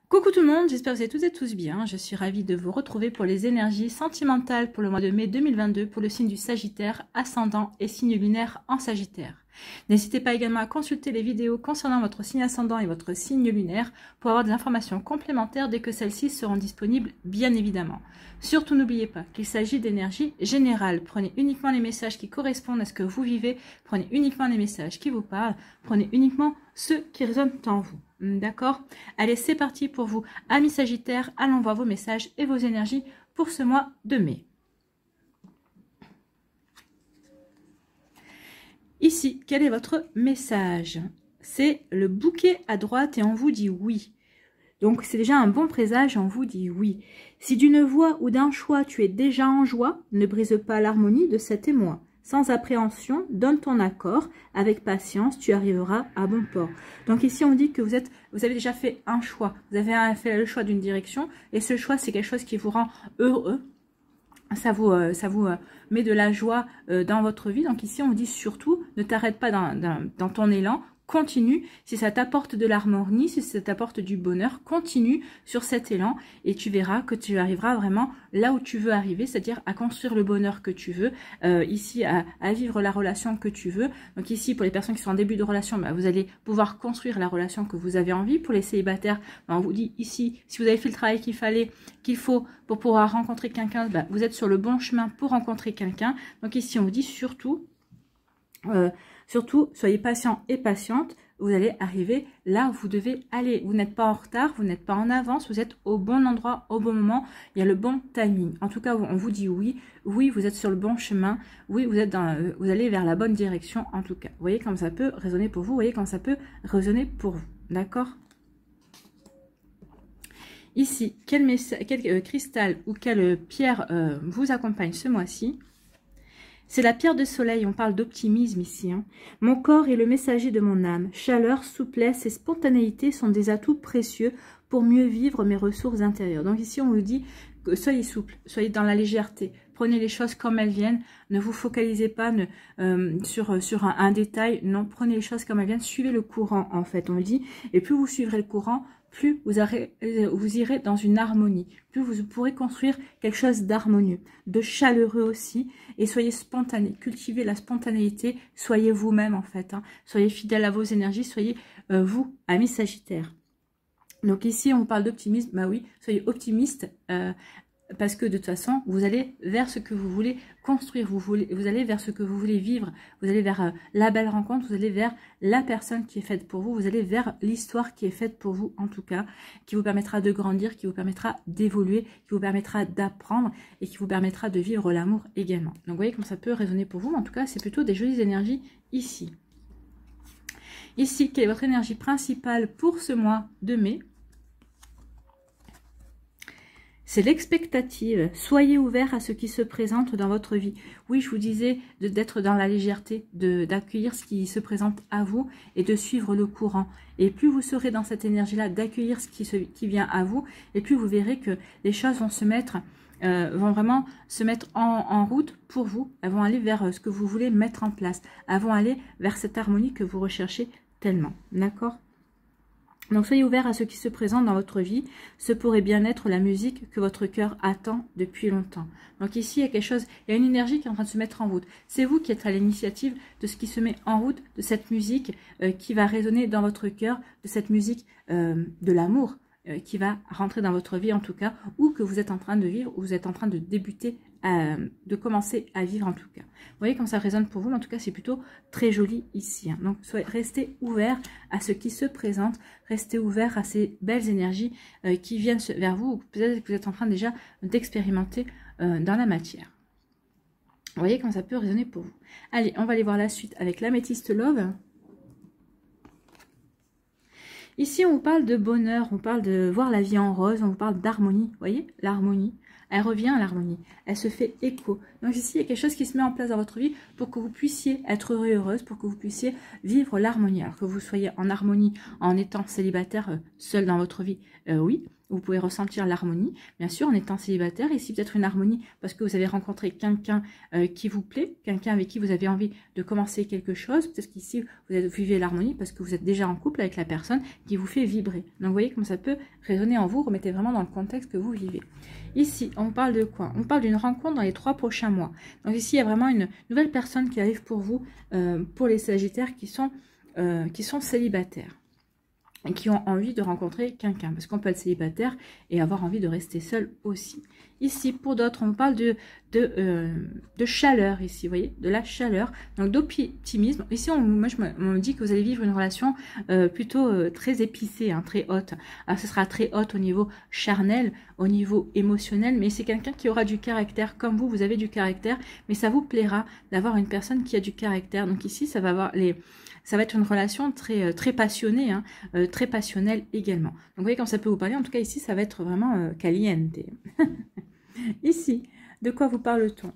Coucou tout le monde, j'espère que vous allez toutes et tous bien. Je suis ravie de vous retrouver pour les énergies sentimentales pour le mois de mai 2022 pour le signe du Sagittaire, ascendant et signe lunaire en Sagittaire. N'hésitez pas également à consulter les vidéos concernant votre signe ascendant et votre signe lunaire pour avoir des informations complémentaires dès que celles-ci seront disponibles, bien évidemment. Surtout n'oubliez pas qu'il s'agit d'énergie générale. Prenez uniquement les messages qui correspondent à ce que vous vivez, prenez uniquement les messages qui vous parlent, prenez uniquement ceux qui résonnent en vous. D'accord? Allez, c'est parti pour vous, amis Sagittaires. Allons voir vos messages et vos énergies pour ce mois de mai. Ici, quel est votre message? C'est le bouquet à droite et on vous dit oui. Donc, c'est déjà un bon présage, on vous dit oui. Si d'une voix ou d'un choix tu es déjà en joie, ne brise pas l'harmonie de cet émoi. Sans appréhension, donne ton accord. Avec patience, tu arriveras à bon port. Donc ici, on dit que vous avez déjà fait un choix. Vous avez fait le choix d'une direction. Et ce choix, c'est quelque chose qui vous rend heureux. Ça vous met de la joie dans votre vie. Donc ici, on dit surtout, ne t'arrête pas dans ton élan. Continue, si ça t'apporte de l'harmonie, si ça t'apporte du bonheur, continue sur cet élan et tu verras que tu arriveras vraiment là où tu veux arriver, c'est-à-dire à construire le bonheur que tu veux, ici à vivre la relation que tu veux. Donc ici, pour les personnes qui sont en début de relation, bah, vous allez pouvoir construire la relation que vous avez envie. Pour les célibataires, bah, on vous dit ici, si vous avez fait le travail qu'il faut pour pouvoir rencontrer quelqu'un, bah, vous êtes sur le bon chemin pour rencontrer quelqu'un. Donc ici, on vous dit surtout... Surtout, soyez patient et patiente, vous allez arriver là où vous devez aller. Vous n'êtes pas en retard, vous n'êtes pas en avance, vous êtes au bon endroit, au bon moment, il y a le bon timing. En tout cas, on vous dit oui, oui, vous êtes sur le bon chemin, oui, vous allez vers la bonne direction en tout cas. Vous voyez comme ça peut résonner pour vous, vous voyez comme ça peut résonner pour vous, d'accord? Ici, quel cristal ou quelle pierre vous accompagne ce mois-ci? C'est la pierre de soleil, on parle d'optimisme ici. Hein. Mon corps est le messager de mon âme. Chaleur, souplesse et spontanéité sont des atouts précieux pour mieux vivre mes ressources intérieures. Donc ici, on vous dit que soyez souple, soyez dans la légèreté. Prenez les choses comme elles viennent. Ne vous focalisez pas sur un détail. Non, prenez les choses comme elles viennent. Suivez le courant, en fait, on le dit. Et plus vous suivrez le courant, plus vous irez dans une harmonie, plus vous pourrez construire quelque chose d'harmonieux, de chaleureux aussi, et soyez spontané, cultivez la spontanéité, soyez vous-même en fait, hein. Soyez fidèle à vos énergies, soyez vous, amis Sagittaires. Donc ici on parle d'optimisme, bah oui, soyez optimiste, parce que de toute façon, vous allez vers ce que vous voulez construire, vous allez vers ce que vous voulez vivre, vous allez vers la belle rencontre, vous allez vers la personne qui est faite pour vous, vous allez vers l'histoire qui est faite pour vous en tout cas, qui vous permettra de grandir, qui vous permettra d'évoluer, qui vous permettra d'apprendre et qui vous permettra de vivre l'amour également. Donc vous voyez comment ça peut résonner pour vous, mais en tout cas c'est plutôt des jolies énergies ici. Ici, quelle est votre énergie principale pour ce mois de mai ? C'est l'expectative. Soyez ouvert à ce qui se présente dans votre vie. Oui, je vous disais d'être dans la légèreté, d'accueillir ce qui se présente à vous et de suivre le courant. Et plus vous serez dans cette énergie-là, d'accueillir ce qui vient à vous, et plus vous verrez que les choses vont vont vraiment se mettre en route pour vous. Elles vont aller vers ce que vous voulez mettre en place. Elles vont aller vers cette harmonie que vous recherchez tellement. D'accord ? Donc soyez ouvert à ce qui se présente dans votre vie. Ce pourrait bien être la musique que votre cœur attend depuis longtemps. Donc ici, il y a quelque chose, il y a une énergie qui est en train de se mettre en route. C'est vous qui êtes à l'initiative de ce qui se met en route, de cette musique qui va résonner dans votre cœur, de cette musique de l'amour qui va rentrer dans votre vie en tout cas, ou que vous êtes en train de vivre, ou vous êtes en train de débuter, de commencer à vivre en tout cas. Vous voyez comme ça résonne pour vous, mais en tout cas c'est plutôt très joli ici. Hein. Donc restez ouvert à ce qui se présente, restez ouvert à ces belles énergies qui viennent vers vous, ou peut-être que vous êtes en train déjà d'expérimenter dans la matière. Vous voyez comme ça peut résonner pour vous. Allez, on va aller voir la suite avec l'améthyste Love. Ici, on vous parle de bonheur, on parle de voir la vie en rose, on vous parle d'harmonie. Vous voyez, l'harmonie, elle revient à l'harmonie, elle se fait écho. Donc ici, il y a quelque chose qui se met en place dans votre vie pour que vous puissiez être heureux et heureuse, pour que vous puissiez vivre l'harmonie. Alors que vous soyez en harmonie en étant célibataire seul dans votre vie, oui. vous pouvez ressentir l'harmonie, bien sûr, en étant célibataire. Ici, peut-être une harmonie parce que vous avez rencontré quelqu'un qui vous plaît, quelqu'un avec qui vous avez envie de commencer quelque chose. Peut-être qu'ici, vous vivez l'harmonie parce que vous êtes déjà en couple avec la personne qui vous fait vibrer. Donc, vous voyez comment ça peut résonner en vous. Remettez vraiment dans le contexte que vous vivez. Ici, on parle de quoi? On parle d'une rencontre dans les 3 prochains mois. Donc, ici, il y a vraiment une nouvelle personne qui arrive pour vous, pour les Sagittaires qui sont célibataires. Et qui ont envie de rencontrer quelqu'un. Parce qu'on peut être célibataire et avoir envie de rester seul aussi. Ici, pour d'autres, on parle de chaleur ici, vous voyez, de la chaleur. Donc d'optimisme. Ici, on me dit que vous allez vivre une relation plutôt très épicée, hein, très haute. Alors, ce sera très haute au niveau charnel, au niveau émotionnel. Mais c'est quelqu'un qui aura du caractère. Comme vous avez du caractère. Mais ça vous plaira d'avoir une personne qui a du caractère. Donc ici, ça va être une relation très, très passionnée, hein, très passionnelle également. Donc, vous voyez, quand ça peut vous parler, en tout cas, ici, ça va être vraiment caliente. Ici, de quoi vous parle-t-on?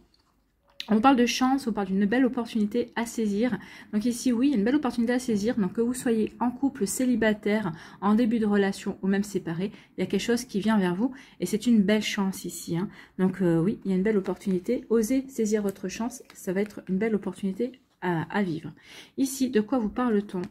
On parle de chance, on parle d'une belle opportunité à saisir. Donc ici, oui, il y a une belle opportunité à saisir. Donc que vous soyez en couple, célibataire, en début de relation ou même séparé, il y a quelque chose qui vient vers vous et c'est une belle chance ici. Hein. Donc oui, il y a une belle opportunité. Osez saisir votre chance, ça va être une belle opportunité à vivre. Ici, de quoi vous parle-t-on?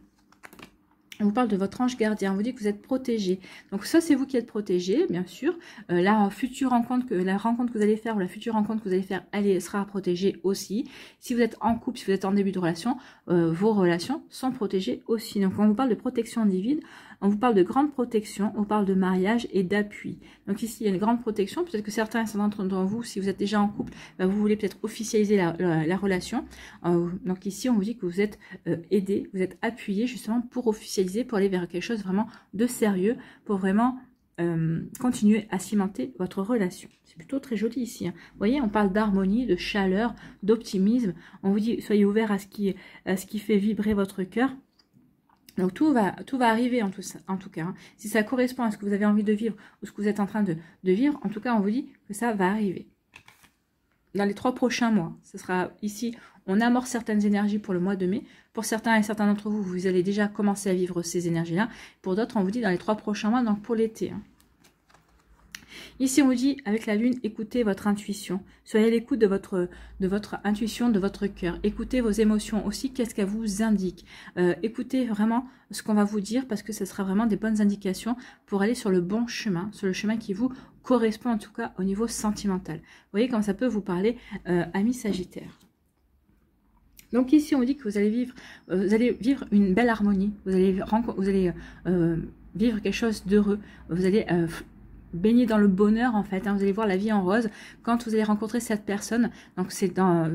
On vous parle de votre ange gardien, on vous dit que vous êtes protégé. Donc ça, c'est vous qui êtes protégé, bien sûr. La rencontre que vous allez faire ou la future rencontre que vous allez faire, elle sera protégée aussi. Si vous êtes en couple, si vous êtes en début de relation, vos relations sont protégées aussi. Donc on vous parle de protection divine, on vous parle de grande protection, on parle de mariage et d'appui. Donc ici, il y a une grande protection. Peut-être que certains d'entre vous, si vous êtes déjà en couple, vous voulez peut-être officialiser la relation. Donc ici, on vous dit que vous êtes aidé, vous êtes appuyé justement pour officialiser, pour aller vers quelque chose vraiment de sérieux, pour vraiment continuer à cimenter votre relation. C'est plutôt très joli ici. Hein. Vous voyez, on parle d'harmonie, de chaleur, d'optimisme. On vous dit, soyez ouverts à ce qui fait vibrer votre cœur. Donc tout va arriver en tout cas. Hein. Si ça correspond à ce que vous avez envie de vivre ou ce que vous êtes en train de vivre, en tout cas, on vous dit que ça va arriver. Dans les 3 prochains mois, ce sera ici, on amorce certaines énergies pour le mois de mai. Pour certains et certains d'entre vous, vous allez déjà commencer à vivre ces énergies-là. Pour d'autres, on vous dit dans les 3 prochains mois, donc pour l'été. Hein. Ici, on vous dit, avec la lune, écoutez votre intuition. Soyez à l'écoute de votre intuition, de votre cœur. Écoutez vos émotions aussi, qu'est-ce qu'elles vous indiquent. Écoutez vraiment ce qu'on va vous dire parce que ce sera vraiment des bonnes indications pour aller sur le bon chemin, sur le chemin qui vous correspond en tout cas au niveau sentimental. Vous voyez comment ça peut vous parler, amis Sagittaires. Donc ici, on dit que vous allez vivre une belle harmonie. Vous allez vivre quelque chose d'heureux. Vous allez baigner dans le bonheur en fait, hein. Vous allez voir la vie en rose quand vous allez rencontrer cette personne. Donc c'est dans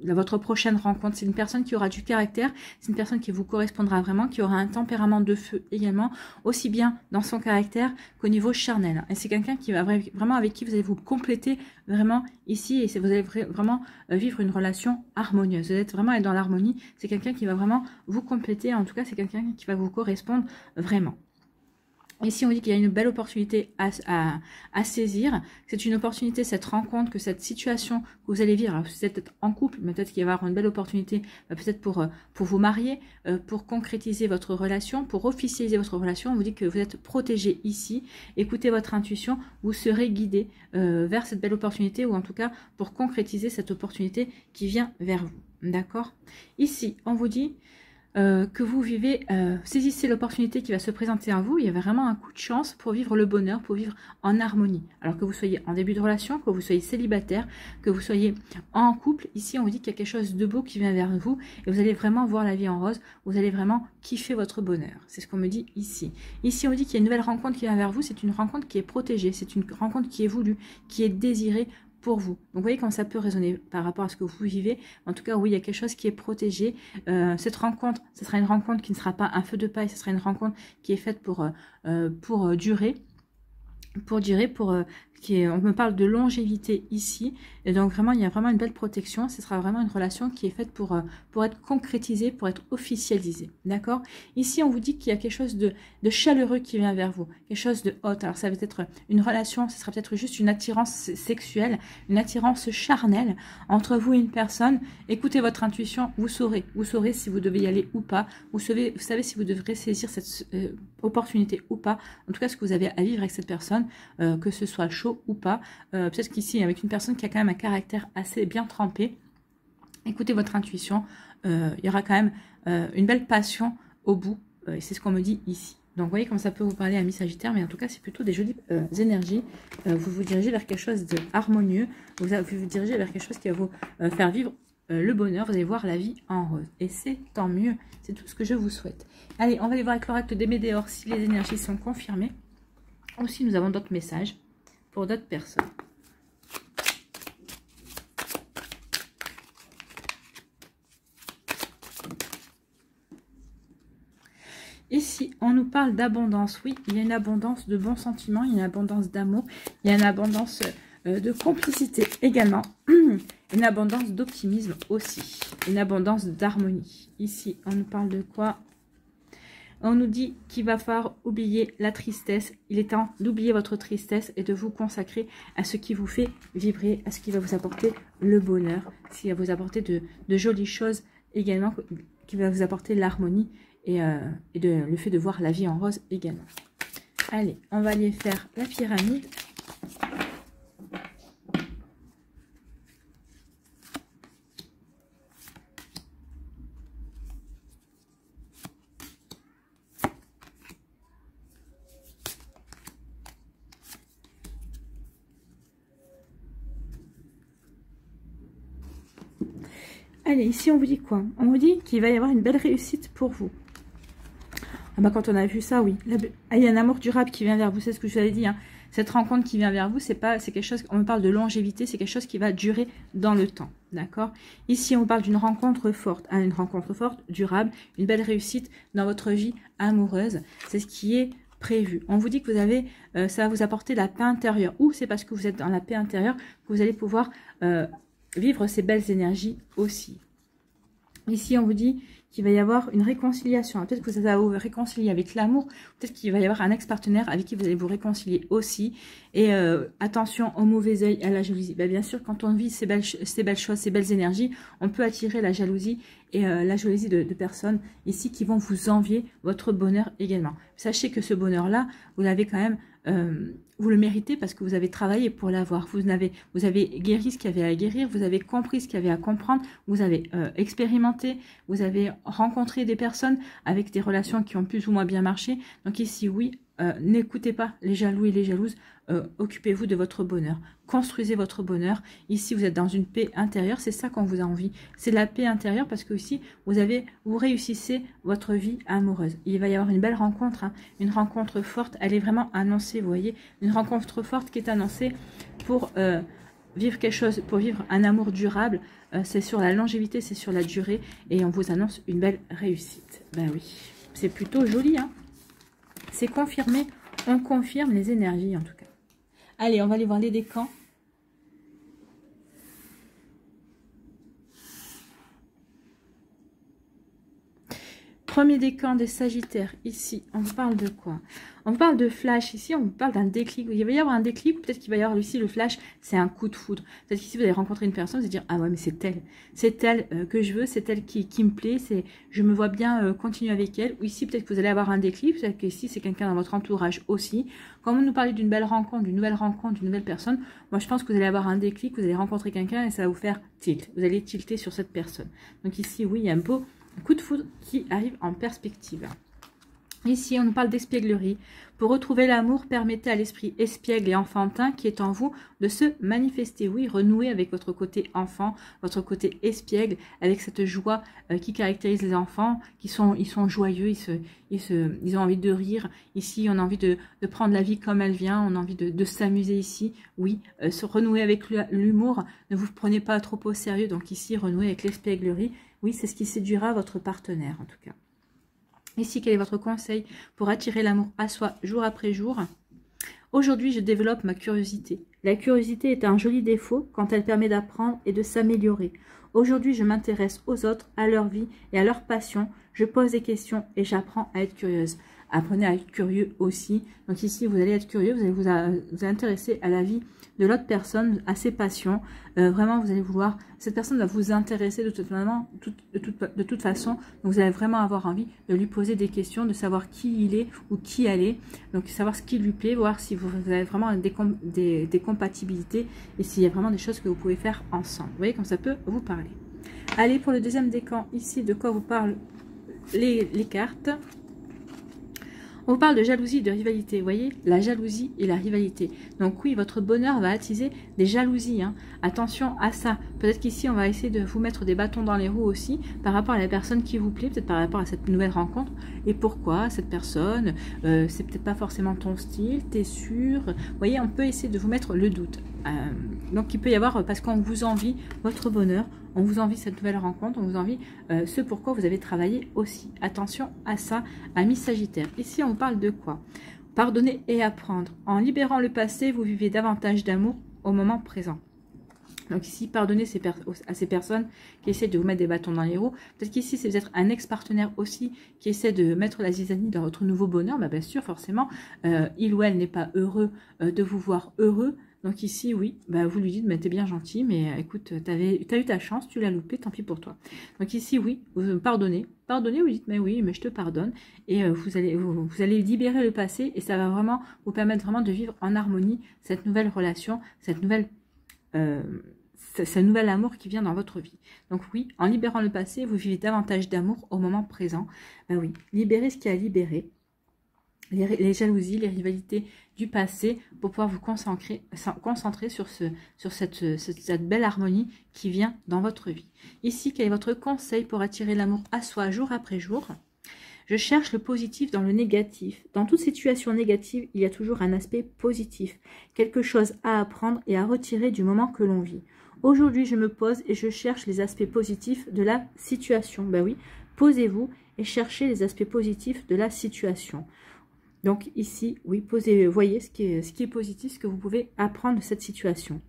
votre prochaine rencontre, c'est une personne qui aura du caractère, c'est une personne qui vous correspondra vraiment, qui aura un tempérament de feu également, aussi bien dans son caractère qu'au niveau charnel. Et c'est quelqu'un qui va vraiment avec qui vous allez vous compléter vraiment ici et vous allez vraiment vivre une relation harmonieuse. Vous allez vraiment être dans l'harmonie, c'est quelqu'un qui va vraiment vous compléter, en tout cas c'est quelqu'un qui va vous correspondre vraiment. Ici, on dit qu'il y a une belle opportunité à saisir. C'est une opportunité, cette rencontre, que cette situation que vous allez vivre. Alors, vous êtes peut-être en couple, mais peut-être qu'il va y avoir une belle opportunité, peut-être pour vous marier, pour concrétiser votre relation, pour officialiser votre relation. On vous dit que vous êtes protégé ici. Écoutez votre intuition, vous serez guidé vers cette belle opportunité, ou en tout cas pour concrétiser cette opportunité qui vient vers vous. D'accord? Ici, on vous dit que vous vivez, saisissez l'opportunité qui va se présenter à vous. Il y a vraiment un coup de chance pour vivre le bonheur, pour vivre en harmonie. Alors que vous soyez en début de relation, que vous soyez célibataire, que vous soyez en couple, ici on vous dit qu'il y a quelque chose de beau qui vient vers vous et vous allez vraiment voir la vie en rose, vous allez vraiment kiffer votre bonheur. C'est ce qu'on me dit ici. Ici on dit qu'il y a une nouvelle rencontre qui vient vers vous, c'est une rencontre qui est protégée, c'est une rencontre qui est voulue, qui est désirée pour vous. Donc vous voyez comment ça peut résonner par rapport à ce que vous vivez. En tout cas, oui, il y a quelque chose qui est protégé. Cette rencontre, ce sera une rencontre qui ne sera pas un feu de paille, ce sera une rencontre qui est faite pour durer. pour durer, on me parle de longévité ici, et donc vraiment il y a vraiment une belle protection. Ce sera vraiment une relation qui est faite pour être concrétisée, pour être officialisée, d'accord. Ici on vous dit qu'il y a quelque chose de chaleureux qui vient vers vous, quelque chose de hot. Alors ça va être une relation, ce sera peut-être juste une attirance sexuelle, une attirance charnelle entre vous et une personne. Écoutez votre intuition, vous saurez si vous devez y aller ou pas, vous savez si vous devrez saisir cette opportunité ou pas, en tout cas ce que vous avez à vivre avec cette personne, que ce soit chaud ou pas. Peut-être qu'ici avec une personne qui a quand même un caractère assez bien trempé, écoutez votre intuition, il y aura quand même une belle passion au bout, et c'est ce qu'on me dit ici. Donc vous voyez comme ça peut vous parler à mi-sagittaire, mais en tout cas c'est plutôt des jolies énergies. Vous vous dirigez vers quelque chose de harmonieux, vous vous dirigez vers quelque chose qui va vous faire vivre le bonheur, vous allez voir la vie en rose. Et c'est tant mieux, c'est tout ce que je vous souhaite. Allez, on va aller voir avec l'oracle des Médéors si les énergies sont confirmées. Aussi, nous avons d'autres messages pour d'autres personnes. Ici, on nous parle d'abondance. Oui, il y a une abondance de bons sentiments, il y a une abondance d'amour, il y a une abondance de complicité également, une abondance d'optimisme aussi, une abondance d'harmonie. Ici, on nous parle de quoi? On nous dit qu'il va falloir oublier la tristesse. Il est temps d'oublier votre tristesse et de vous consacrer à ce qui vous fait vibrer, à ce qui va vous apporter le bonheur, ce qui va vous apporter de jolies choses également, qui va vous apporter l'harmonie et le fait de voir la vie en rose également. Allez, on va aller faire la pyramide. Allez, ici on vous dit quoi? On vous dit qu'il va y avoir une belle réussite pour vous. Ah bah quand on a vu ça, oui. Il y a un amour durable qui vient vers vous, c'est ce que je vous avais dit. Hein. Cette rencontre qui vient vers vous, c'est quelque chose, on me parle de longévité, c'est quelque chose qui va durer dans le temps. D'accord? Ici, on parle d'une rencontre forte, hein, une rencontre forte, durable, une belle réussite dans votre vie amoureuse. C'est ce qui est prévu. On vous dit que vous avez, ça va vous apporter la paix intérieure. Ou c'est parce que vous êtes dans la paix intérieure que vous allez pouvoir vivre ces belles énergies aussi. Ici, on vous dit qu'il va y avoir une réconciliation. Peut-être que vous allez vous réconcilier avec l'amour. Peut-être qu'il va y avoir un ex-partenaire avec qui vous allez vous réconcilier aussi. Et attention au mauvais œil, à la jalousie. Bien sûr, quand on vit ces belles choses, ces belles énergies, on peut attirer la jalousie et la jalousie de personnes ici qui vont vous envier votre bonheur également. Sachez que ce bonheur-là, vous l'avez quand même... vous le méritez parce que vous avez travaillé pour l'avoir. Vous avez guéri ce qu'il y avait à guérir, vous avez compris ce qu'il y avait à comprendre, vous avez expérimenté, vous avez rencontré des personnes avec des relations qui ont plus ou moins bien marché. Donc ici, oui, n'écoutez pas les jaloux et les jalouses, occupez-vous de votre bonheur, construisez votre bonheur. Ici, vous êtes dans une paix intérieure, c'est ça qu'on vous a envie, c'est la paix intérieure parce que ici, vous réussissez votre vie amoureuse. Il va y avoir une belle rencontre, hein, une rencontre forte, elle est vraiment annoncée, vous voyez, une rencontre forte qui est annoncée pour vivre quelque chose, pour vivre un amour durable. C'est sur la longévité, c'est sur la durée et on vous annonce une belle réussite. Ben oui, c'est plutôt joli, hein. C'est confirmé, on confirme les énergies en tout cas. Allez, on va aller voir les décans. Premier décan des Sagittaires, ici, on vous parle de quoi? On vous parle de flash, ici, on vous parle d'un déclic. Il va y avoir un déclic, peut-être qu'il va y avoir ici le flash, c'est un coup de foudre. Peut-être qu'ici, vous allez rencontrer une personne, vous allez dire, ah ouais, mais c'est elle que je veux, c'est elle qui me plaît, je me vois bien continuer avec elle. Ou ici, peut-être que vous allez avoir un déclic, peut-être qu'ici, c'est quelqu'un dans votre entourage aussi. Quand vous nous parlez d'une belle rencontre, d'une nouvelle personne, moi, je pense que vous allez avoir un déclic, vous allez rencontrer quelqu'un et ça va vous faire tilt. Vous allez tilter sur cette personne. Donc ici, oui, il y a un beau coup de foudre qui arrive en perspective. Ici, on nous parle d'espièglerie. Pour retrouver l'amour, permettez à l'esprit espiègle et enfantin qui est en vous de se manifester. Oui, renouer avec votre côté enfant, votre côté espiègle, avec cette joie qui caractérise les enfants, ils sont joyeux, ils ont envie de rire. Ici, on a envie de prendre la vie comme elle vient, on a envie de s'amuser ici. Oui, se renouer avec l'humour, ne vous prenez pas trop au sérieux. Donc ici, renouer avec l'espièglerie. Oui, c'est ce qui séduira votre partenaire en tout cas. Ici, quel est votre conseil pour attirer l'amour à soi jour après jour? Aujourd'hui, je développe ma curiosité. La curiosité est un joli défaut quand elle permet d'apprendre et de s'améliorer. Aujourd'hui, je m'intéresse aux autres, à leur vie et à leurs passions. Je pose des questions et j'apprends à être curieuse. Apprenez à être curieux aussi. Donc ici, vous allez être curieux, vous allez vous intéresser à la vie de l'autre personne, à ses passions. Vraiment, vous allez vouloir, cette personne va vous intéresser de toute façon. Donc vous allez vraiment avoir envie de lui poser des questions, de savoir qui il est ou qui elle est. Donc savoir ce qui lui plaît, voir si vous avez vraiment des compatibilités et s'il y a vraiment des choses que vous pouvez faire ensemble. Vous voyez comme ça peut vous parler. Allez, pour le deuxième décan, ici, de quoi vous parlent les cartes? On vous parle de jalousie, de rivalité, vous voyez, la jalousie et la rivalité. Donc oui, votre bonheur va attiser des jalousies, hein. Attention à ça. Peut-être qu'ici, on va essayer de vous mettre des bâtons dans les roues aussi, par rapport à la personne qui vous plaît, peut-être par rapport à cette nouvelle rencontre. Et pourquoi cette personne, c'est peut-être pas forcément ton style, t'es sûr. Vous voyez, on peut essayer de vous mettre le doute. Donc il peut y avoir, parce qu'on vous envie votre bonheur, on vous envie cette nouvelle rencontre, on vous envie ce pourquoi vous avez travaillé aussi. Attention à ça, amis Sagittaire. Ici, on vous parle de quoi? Pardonner et apprendre. En libérant le passé, vous vivez davantage d'amour au moment présent. Donc ici, pardonnez à ces personnes qui essaient de vous mettre des bâtons dans les roues. Peut-être qu'ici, c'est peut-être un ex-partenaire aussi qui essaie de mettre la zizanie dans votre nouveau bonheur. Bah, bien sûr, forcément, il ou elle n'est pas heureux de vous voir heureux. Donc ici, oui, bah vous lui dites, bah, t'es bien gentil, mais écoute, t'as eu ta chance, tu l'as loupé, tant pis pour toi. Donc ici, oui, vous pardonnez. Pardonnez, vous dites, mais oui, mais je te pardonne. Et vous allez libérer le passé et ça va vraiment vous permettre vraiment de vivre en harmonie cette nouvelle relation, ce nouvel amour qui vient dans votre vie. Donc oui, en libérant le passé, vous vivez davantage d'amour au moment présent. Ben oui, libérez ce qui a libéré. Les jalousies, les rivalités du passé pour pouvoir vous concentrer sur cette belle harmonie qui vient dans votre vie. Ici, quel est votre conseil pour attirer l'amour à soi jour après jour? Je cherche le positif dans le négatif. Dans toute situation négative, il y a toujours un aspect positif, quelque chose à apprendre et à retirer du moment que l'on vit. Aujourd'hui, je me pose et je cherche les aspects positifs de la situation. Ben oui, posez-vous et cherchez les aspects positifs de la situation. Donc ici, oui, voyez ce qui est positif, ce que vous pouvez apprendre de cette situation.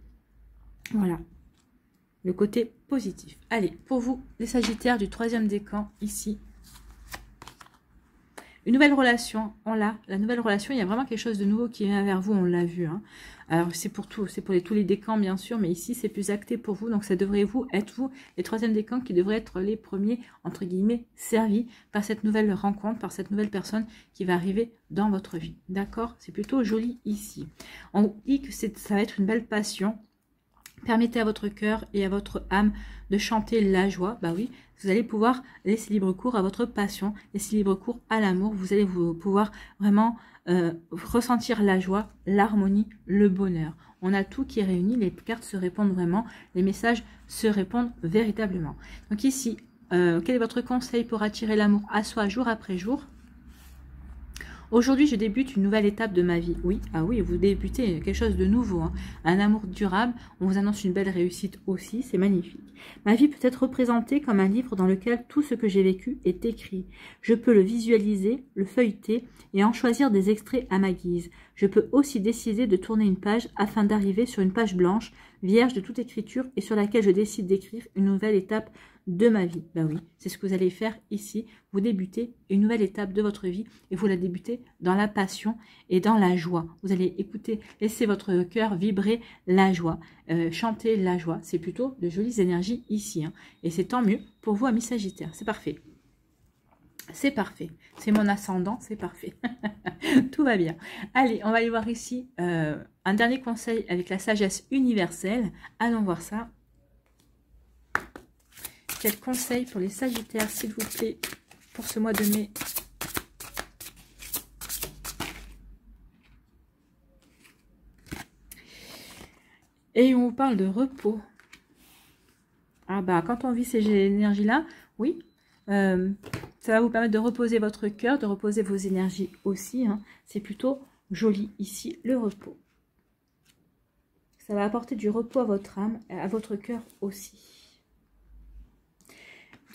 Voilà, le côté positif. Allez, pour vous, les Sagittaires du troisième décan, ici. Une nouvelle relation, on l'a. La nouvelle relation, il y a vraiment quelque chose de nouveau qui vient vers vous, on l'a vu. Hein. Alors c'est pour tous les décans bien sûr, mais ici c'est plus acté pour vous. Donc ça devrait être vous, les troisième décans qui devraient être les premiers, entre guillemets, servis par cette nouvelle rencontre, par cette nouvelle personne qui va arriver dans votre vie. D'accord? C'est plutôt joli ici. On dit que ça va être une belle passion. Permettez à votre cœur et à votre âme de chanter la joie. Bah oui, vous allez pouvoir laisser libre cours à votre passion, laisser libre cours à l'amour. Vous allez pouvoir vraiment ressentir la joie, l'harmonie, le bonheur. On a tout qui est réuni, les cartes se répondent vraiment, les messages se répondent véritablement. Donc ici, quel est votre conseil pour attirer l'amour à soi jour après jour? Aujourd'hui, je débute une nouvelle étape de ma vie. Oui, ah oui, vous débutez quelque chose de nouveau. Hein. Un amour durable. On vous annonce une belle réussite aussi. C'est magnifique. Ma vie peut être représentée comme un livre dans lequel tout ce que j'ai vécu est écrit. Je peux le visualiser, le feuilleter et en choisir des extraits à ma guise. Je peux aussi décider de tourner une page afin d'arriver sur une page blanche, vierge de toute écriture et sur laquelle je décide d'écrire une nouvelle étape de ma vie. Ben oui, c'est ce que vous allez faire ici. Vous débutez une nouvelle étape de votre vie et vous la débutez dans la passion et dans la joie. Vous allez écouter, laisser votre cœur vibrer la joie, chanter la joie. C'est plutôt de jolies énergies ici. Hein. Et c'est tant mieux pour vous, amis Sagittaires. C'est parfait. C'est parfait. C'est mon ascendant, c'est parfait. Tout va bien. Allez, on va aller voir ici un dernier conseil avec la sagesse universelle. Allons voir ça. Quel conseil pour les Sagittaires, s'il vous plaît, pour ce mois de mai? Et on vous parle de repos. Ah bah, quand on vit ces énergies-là, oui, ça va vous permettre de reposer votre cœur, de reposer vos énergies aussi. Hein. C'est plutôt joli ici, le repos. Ça va apporter du repos à votre âme et à votre cœur aussi.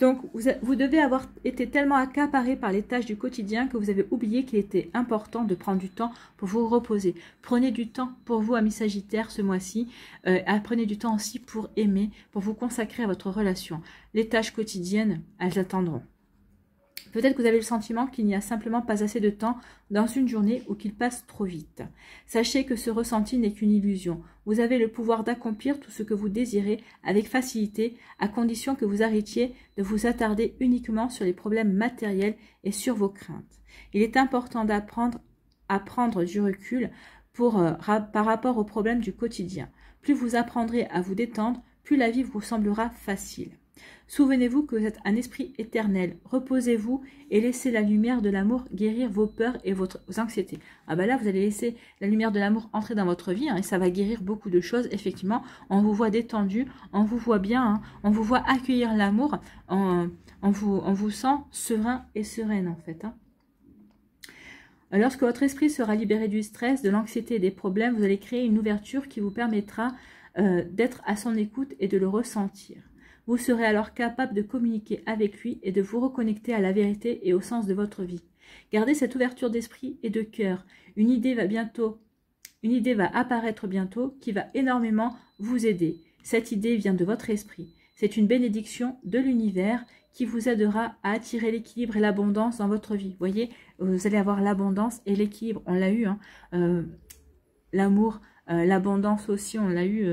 Donc, vous devez avoir été tellement accaparé par les tâches du quotidien que vous avez oublié qu'il était important de prendre du temps pour vous reposer. Prenez du temps pour vous, amis Sagittaires, ce mois-ci. Prenez du temps aussi pour aimer, pour vous consacrer à votre relation. Les tâches quotidiennes, elles attendront. Peut-être que vous avez le sentiment qu'il n'y a simplement pas assez de temps dans une journée ou qu'il passe trop vite. Sachez que ce ressenti n'est qu'une illusion. Vous avez le pouvoir d'accomplir tout ce que vous désirez avec facilité, à condition que vous arrêtiez de vous attarder uniquement sur les problèmes matériels et sur vos craintes. Il est important d'apprendre à prendre du recul par rapport aux problèmes du quotidien. Plus vous apprendrez à vous détendre, plus la vie vous semblera facile. Souvenez-vous que vous êtes un esprit éternel. Reposez-vous et laissez la lumière de l'amour guérir vos peurs et vos anxiétés. Ah bah là, vous allez laisser la lumière de l'amour entrer dans votre vie et ça va guérir beaucoup de choses. Effectivement, on vous voit détendu, on vous voit bien, on vous voit accueillir l'amour, on vous sent serein et sereine en fait. Lorsque votre esprit sera libéré du stress, de l'anxiété et des problèmes, vous allez créer une ouverture qui vous permettra d'être à son écoute et de le ressentir. Vous serez alors capable de communiquer avec lui et de vous reconnecter à la vérité et au sens de votre vie. Gardez cette ouverture d'esprit et de cœur. Une idée va apparaître bientôt qui va énormément vous aider. Cette idée vient de votre esprit. C'est une bénédiction de l'univers qui vous aidera à attirer l'équilibre et l'abondance dans votre vie. Vous voyez, vous allez avoir l'abondance et l'équilibre. On l'a eu, hein, l'amour, l'abondance aussi, on l'a eu,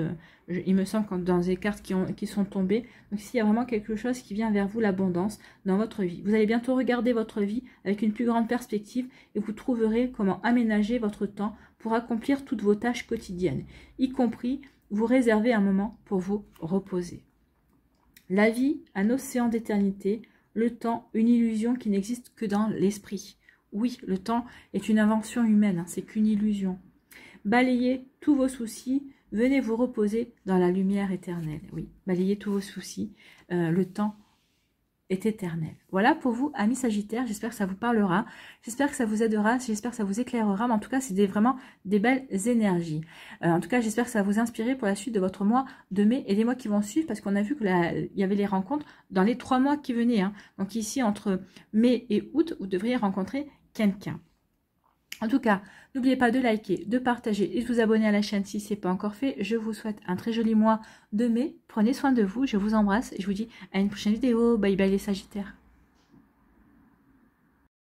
il me semble, dans les cartes qui sont tombées. Donc ici, il y a vraiment quelque chose qui vient vers vous, l'abondance dans votre vie. Vous allez bientôt regarder votre vie avec une plus grande perspective et vous trouverez comment aménager votre temps pour accomplir toutes vos tâches quotidiennes, y compris vous réserver un moment pour vous reposer. La vie, un océan d'éternité, le temps, une illusion qui n'existe que dans l'esprit. Oui, le temps est une invention humaine, hein, c'est qu'une illusion. Balayez tous vos soucis, venez vous reposer dans la lumière éternelle. Oui, balayez tous vos soucis, le temps est éternel. Voilà pour vous, amis Sagittaires, j'espère que ça vous parlera, j'espère que ça vous aidera, j'espère que ça vous éclairera, mais en tout cas, c'est vraiment des belles énergies. En tout cas, j'espère que ça va vous inspirer pour la suite de votre mois de mai et des mois qui vont suivre, parce qu'on a vu qu'il y avait les rencontres dans les 3 mois qui venaient. Hein. Donc ici, entre mai et août, vous devriez rencontrer quelqu'un. En tout cas, n'oubliez pas de liker, de partager et de vous abonner à la chaîne si ce n'est pas encore fait. Je vous souhaite un très joli mois de mai. Prenez soin de vous, je vous embrasse et je vous dis à une prochaine vidéo. Bye bye les Sagittaires.